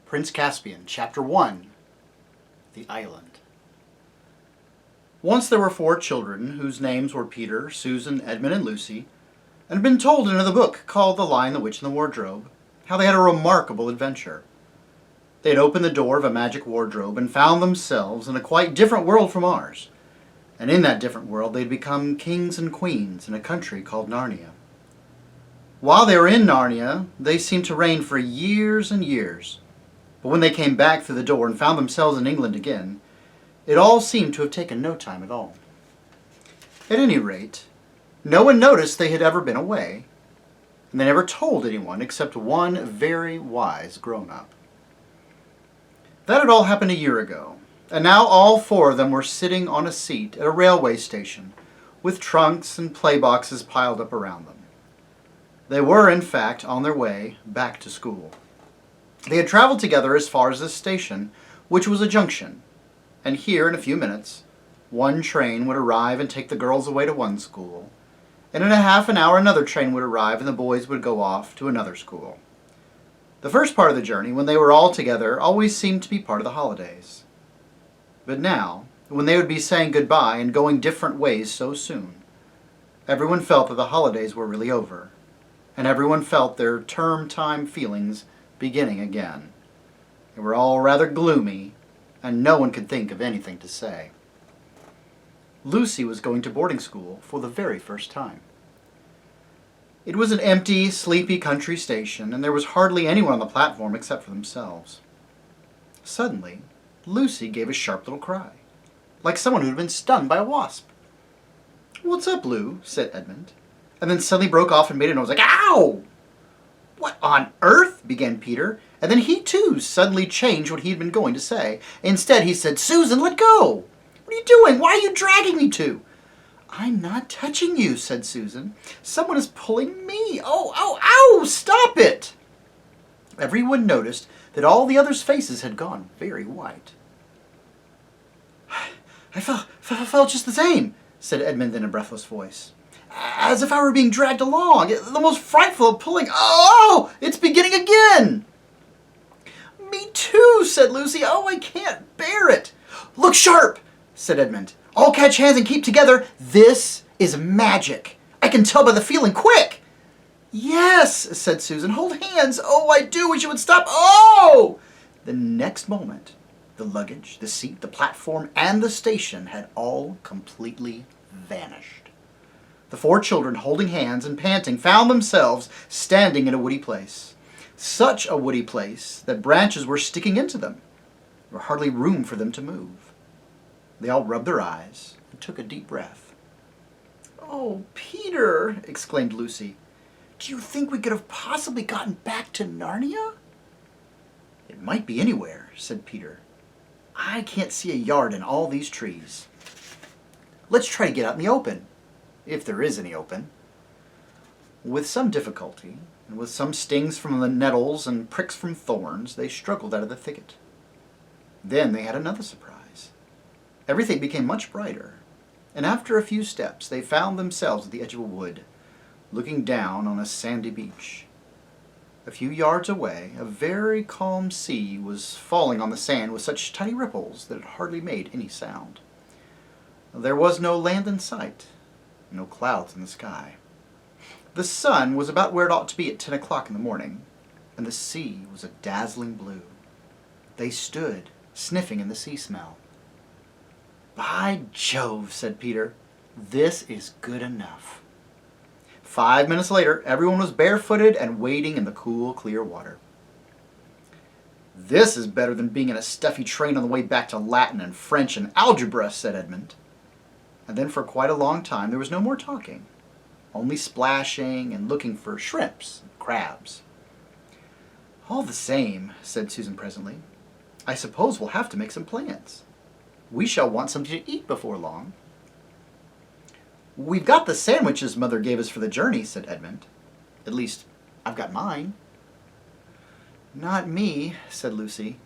Prince Caspian, Chapter 1, The Island. Once there were 4 children, whose names were Peter, Susan, Edmund, and Lucy, and had been told in another book called The Lion, the Witch, and the Wardrobe, how they had a remarkable adventure. They had opened the door of a magic wardrobe and found themselves in a quite different world from ours. And in that different world they had become kings and queens in a country called Narnia. While they were in Narnia, they seemed to reign for years and years. But when they came back through the door and found themselves in England again, it all seemed to have taken no time at all. At any rate, no one noticed they had ever been away, and they never told anyone except one very wise grown-up. That had all happened a year ago, and now all 4 of them were sitting on a seat at a railway station with trunks and playboxes piled up around them. They were, in fact, on their way back to school. They had traveled together as far as this station, which was a junction, and here in a few minutes, one train would arrive and take the girls away to one school, and in a half an hour another train would arrive and the boys would go off to another school. The first part of the journey, when they were all together, always seemed to be part of the holidays. But now, when they would be saying goodbye and going different ways so soon, everyone felt that the holidays were really over, and everyone felt their term time feelings beginning again. They were all rather gloomy, and no one could think of anything to say. Lucy was going to boarding school for the very first time. It was an empty, sleepy country station, and there was hardly anyone on the platform except for themselves. Suddenly, Lucy gave a sharp little cry, like someone who had been stung by a wasp. "What's up, Lou?" said Edmund, and then suddenly broke off and made a noise like, "Ow!" "What on earth?" began Peter, and then he too suddenly changed what he had been going to say. Instead he said, "Susan, let go! What are you doing? Why are you dragging me to?" "I'm not touching you," said Susan. "Someone is pulling me. Oh, stop it!" Everyone noticed that all the others' faces had gone very white. I felt just the same," said Edmund in a breathless voice. "As if I were being dragged along. The most frightful pulling. Oh, it's beginning again!" "Me too," said Lucy. "Oh, I can't bear it." "Look sharp," said Edmund. "All catch hands and keep together. This is magic. I can tell by the feeling. Quick!" "Yes," said Susan. "Hold hands. Oh, I do wish you would stop. Oh!" The next moment, the luggage, the seat, the platform, and the station had all completely vanished. The 4 children, holding hands and panting, found themselves standing in a woody place. Such a woody place that branches were sticking into them. There was hardly room for them to move. They all rubbed their eyes and took a deep breath. "Oh, Peter," exclaimed Lucy, "do you think we could have possibly gotten back to Narnia?" "It might be anywhere," said Peter. "I can't see a yard in all these trees. Let's try to get out in the open, if there is any open." With some difficulty, and with some stings from the nettles and pricks from thorns, they struggled out of the thicket. Then they had another surprise. Everything became much brighter, and after a few steps they found themselves at the edge of a wood, looking down on a sandy beach. A few yards away, a very calm sea was falling on the sand with such tiny ripples that it hardly made any sound. There was no land in sight, no clouds in the sky. The sun was about where it ought to be at 10 o'clock in the morning, and the sea was a dazzling blue. They stood, sniffing in the sea smell. "By Jove," said Peter, "this is good enough." 5 minutes later, everyone was barefooted and wading in the cool, clear water. "This is better than being in a stuffy train on the way back to Latin and French and algebra," said Edmund. And then for quite a long time there was no more talking, only splashing and looking for shrimps and crabs. "All the same," said Susan presently, "I suppose we'll have to make some plans. We shall want something to eat before long." "We've got the sandwiches Mother gave us for the journey," said Edmund. "At least, I've got mine." "Not me," said Lucy.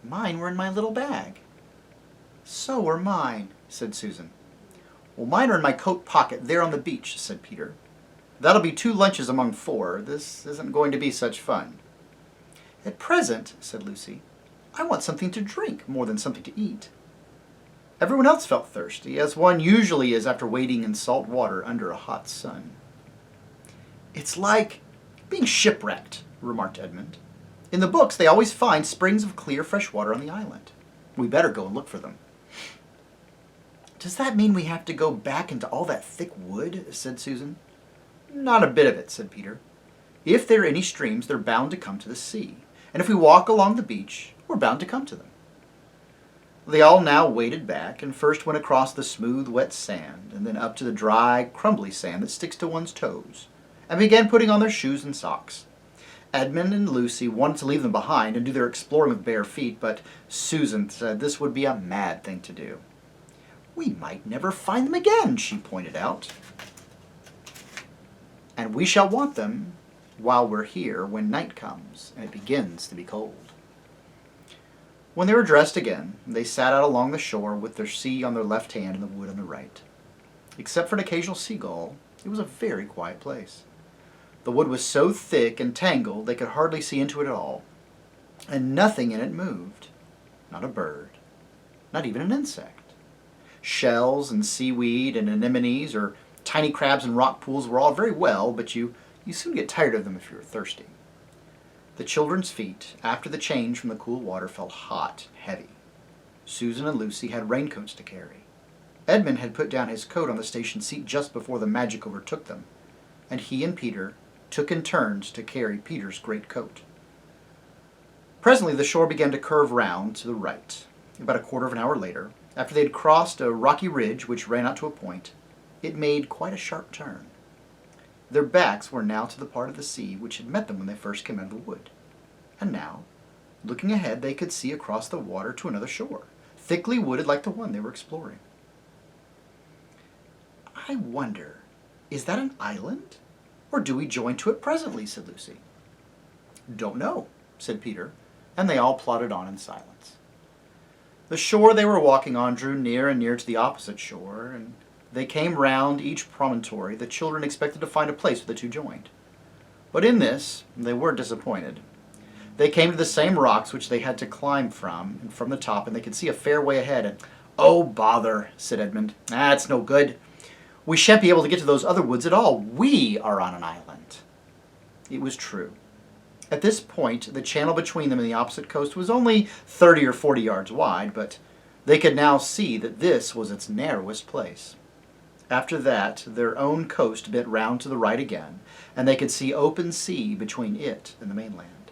"Mine were in my little bag." "So were mine," said Susan. "Well, mine are in my coat pocket there on the beach," said Peter. "That'll be 2 lunches among 4. This isn't going to be such fun." "At present," said Lucy, "I want something to drink more than something to eat." Everyone else felt thirsty, as one usually is after wading in salt water under a hot sun. "It's like being shipwrecked," remarked Edmund. "In the books, they always find springs of clear, fresh water on the island. We better go and look for them." "Does that mean we have to go back into all that thick wood?" said Susan. "Not a bit of it," said Peter. "If there are any streams, they're bound to come to the sea. And if we walk along the beach, we're bound to come to them." They all now waded back, and first went across the smooth, wet sand, and then up to the dry, crumbly sand that sticks to one's toes, and began putting on their shoes and socks. Edmund and Lucy wanted to leave them behind and do their exploring with bare feet, but Susan said this would be a mad thing to do. "We might never find them again," she pointed out. "And we shall want them while we're here when night comes and it begins to be cold." When they were dressed again, they sat out along the shore with their sea on their left hand and the wood on the right. Except for an occasional seagull, it was a very quiet place. The wood was so thick and tangled they could hardly see into it at all, and nothing in it moved. Not a bird, not even an insect. Shells and seaweed and anemones or tiny crabs and rock pools were all very well, but you soon get tired of them if you were thirsty. The children's feet, after the change from the cool water, felt hot, heavy. Susan and Lucy had raincoats to carry. Edmund had put down his coat on the station seat just before the magic overtook them, and he and Peter took in turns to carry Peter's great coat. Presently the shore began to curve round to the right. About a quarter of an hour later, after they had crossed a rocky ridge which ran out to a point, it made quite a sharp turn. Their backs were now to the part of the sea which had met them when they first came out of the wood. And now, looking ahead, they could see across the water to another shore, thickly wooded like the one they were exploring. "I wonder, is that an island? Or do we join to it presently?" said Lucy. "Don't know," said Peter, and they all plodded on in silence. The shore they were walking on drew near and near to the opposite shore, and they came round each promontory. The children expected to find a place where the two joined. But in this, they were disappointed. They came to the same rocks which they had to climb from the top, and they could see a fair way ahead. And, "Oh, bother," said Edmund. "It's no good. We shan't be able to get to those other woods at all. We are on an island." It was true. At this point, the channel between them and the opposite coast was only 30 or 40 yards wide, but they could now see that this was its narrowest place. After that, their own coast bent round to the right again, and they could see open sea between it and the mainland.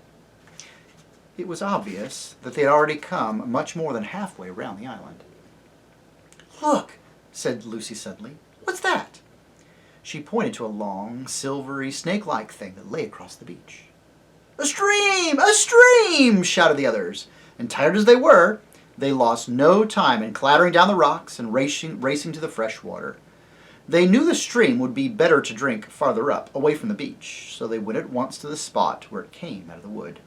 It was obvious that they had already come much more than halfway around the island. "Look," said Lucy suddenly. "What's that?" She pointed to a long, silvery, snake-like thing that lay across the beach. "A stream! A stream!" shouted the others, and tired as they were, they lost no time in clattering down the rocks and racing to the fresh water. They knew the stream would be better to drink farther up, away from the beach, so they went at once to the spot where it came out of the wood.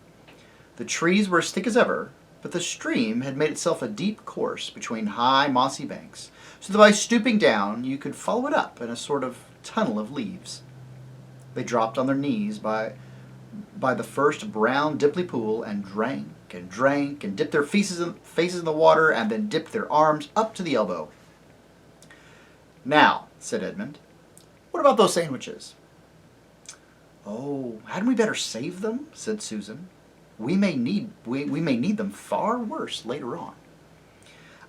The trees were as thick as ever, but the stream had made itself a deep course between high, mossy banks, so that by stooping down you could follow it up in a sort of tunnel of leaves. They dropped on their knees by the first brown, dimply pool and drank and dipped their faces in the water and then dipped their arms up to the elbow. "Now," said Edmund, "what about those sandwiches?" "Oh, hadn't we better save them?" said Susan. We may need them far worse later on."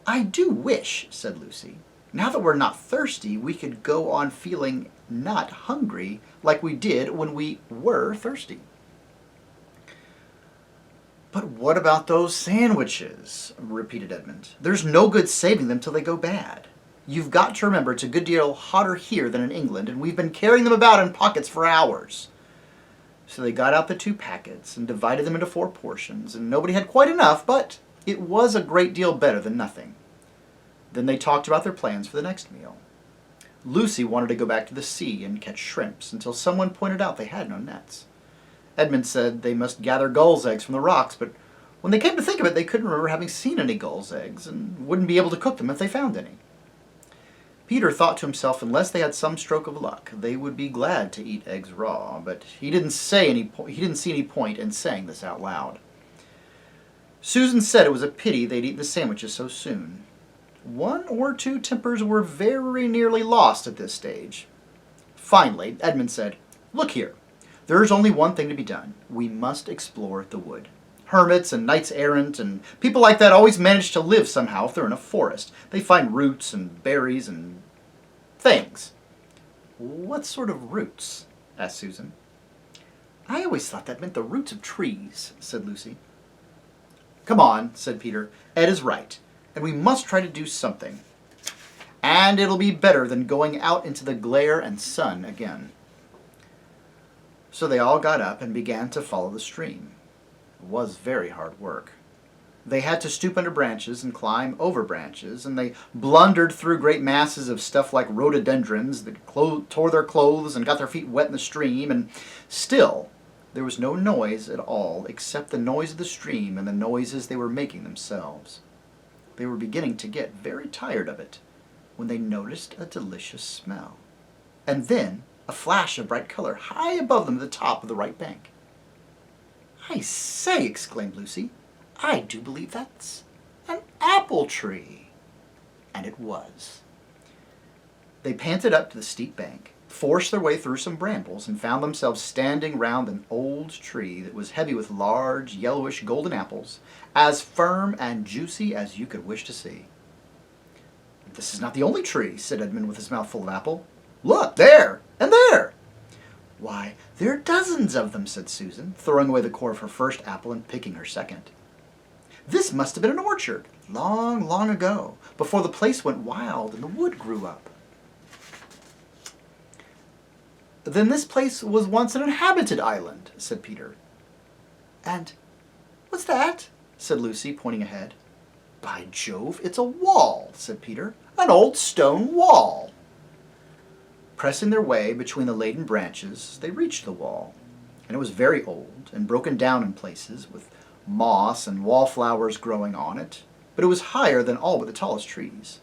"I do wish," said Lucy, "now that we're not thirsty, we could go on feeling not hungry like we did when we were thirsty." "But what about those sandwiches?" repeated Edmund. "There's no good saving them till they go bad. You've got to remember it's a good deal hotter here than in England, and we've been carrying them about in pockets for hours." So they got out the 2 packets and divided them into 4 portions, and nobody had quite enough, but it was a great deal better than nothing. Then they talked about their plans for the next meal. Lucy wanted to go back to the sea and catch shrimps until someone pointed out they had no nets. Edmund said they must gather gulls' eggs from the rocks, but when they came to think of it, they couldn't remember having seen any gulls' eggs and wouldn't be able to cook them if they found any. Peter thought to himself, unless they had some stroke of luck, they would be glad to eat eggs raw, but he didn't see any point in saying this out loud. Susan said it was a pity they'd eaten the sandwiches so soon. One or two tempers were very nearly lost at this stage. Finally, Edmund said, "Look here, there's only one thing to be done. We must explore the wood. Hermits and knights errant and people like that always manage to live somehow if they're in a forest. They find roots and berries and things." "What sort of roots?" asked Susan. "I always thought that meant the roots of trees," said Lucy. "Come on," said Peter. "Ed is right, and we must try to do something. And it'll be better than going out into the glare and sun again." So they all got up and began to follow the stream. It was very hard work. They had to stoop under branches and climb over branches, and they blundered through great masses of stuff like rhododendrons that tore their clothes and got their feet wet in the stream, and still there was no noise at all except the noise of the stream and the noises they were making themselves. They were beginning to get very tired of it when they noticed a delicious smell, and then a flash of bright color high above them at the top of the right bank. "I say," exclaimed Lucy, "I do believe that's an apple tree." And it was. They panted up to the steep bank, forced their way through some brambles, and found themselves standing round an old tree that was heavy with large, yellowish, golden apples, as firm and juicy as you could wish to see. "This is not the only tree," said Edmund with his mouth full of apple. "Look, there, and there." "Why, there are dozens of them," said Susan, throwing away the core of her first apple and picking her second. "This must have been an orchard, long, long ago, before the place went wild and the wood grew up." "Then this place was once an inhabited island," said Peter. "And what's that?" said Lucy, pointing ahead. "By Jove, it's a wall," said Peter. "An old stone wall." Pressing their way between the laden branches, they reached the wall, and it was very old and broken down in places, with moss and wallflowers growing on it, but it was higher than all but the tallest trees.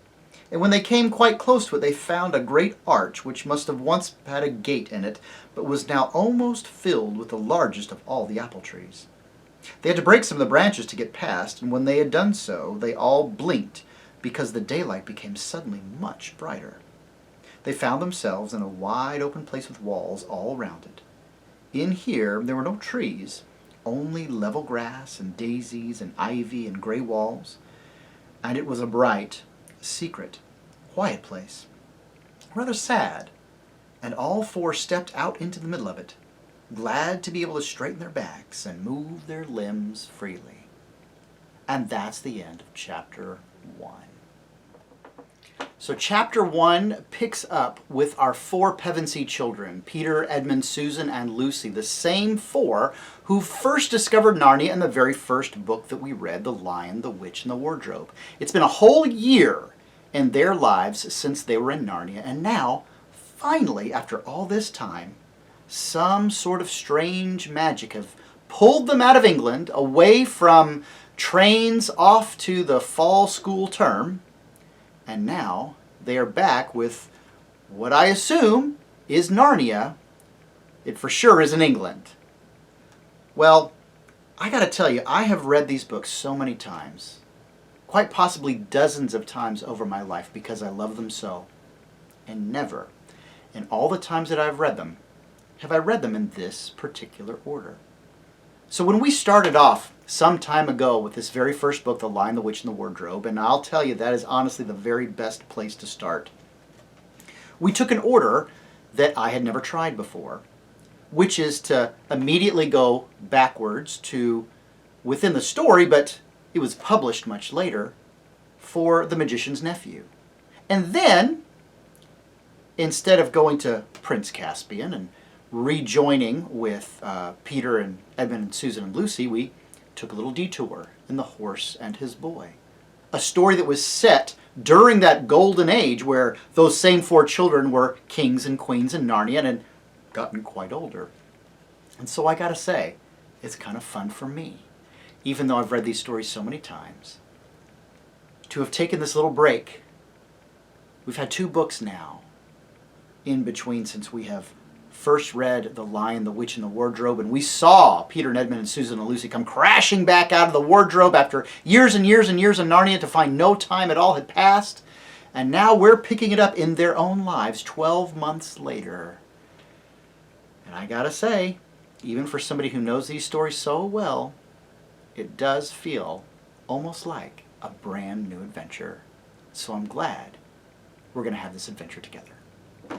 And when they came quite close to it, they found a great arch which must have once had a gate in it, but was now almost filled with the largest of all the apple trees. They had to break some of the branches to get past, and when they had done so, they all blinked because the daylight became suddenly much brighter. They found themselves in a wide open place with walls all round it. In here there were no trees, only level grass and daisies and ivy and gray walls, and it was a bright, secret, quiet place, rather sad, and all four stepped out into the middle of it, glad to be able to straighten their backs and move their limbs freely. And that's the end of chapter 1. So chapter 1 picks up with our four Pevensey children, Peter, Edmund, Susan, and Lucy, the same four who first discovered Narnia in the very first book that we read, The Lion, the Witch, and the Wardrobe. It's been a whole year in their lives since they were in Narnia, and now, finally, after all this time, some sort of strange magic have pulled them out of England, away from trains off to the fall school term, and now they are back with what I assume is Narnia. It for sure is in England. Well, I gotta tell you, I have read these books so many times, quite possibly dozens of times over my life, because I love them so. And never, in all the times that I've read them, have I read them in this particular order. So when we started off some time ago with this very first book, The Lion, the Witch, and the Wardrobe, and I'll tell you that is honestly the very best place to start, we took an order that I had never tried before, which is to immediately go backwards to within the story, but it was published much later, for The Magician's Nephew. And then, instead of going to Prince Caspian and rejoining with Peter and Edmund and Susan and Lucy, we took a little detour in The Horse and His Boy, a story that was set during that golden age where those same four children were kings and queens in Narnia and had gotten quite older. And so I gotta say, it's kind of fun for me, even though I've read these stories so many times, to have taken this little break We've had 2 books now in between since we have first read The Lion, the Witch, and the Wardrobe, and we saw Peter and Edmund and Susan and Lucy come crashing back out of the wardrobe after years and years and years in Narnia to find no time at all had passed. And now we're picking it up in their own lives 12 months later. And I gotta say, even for somebody who knows these stories so well, it does feel almost like a brand new adventure. So I'm glad we're going to have this adventure together.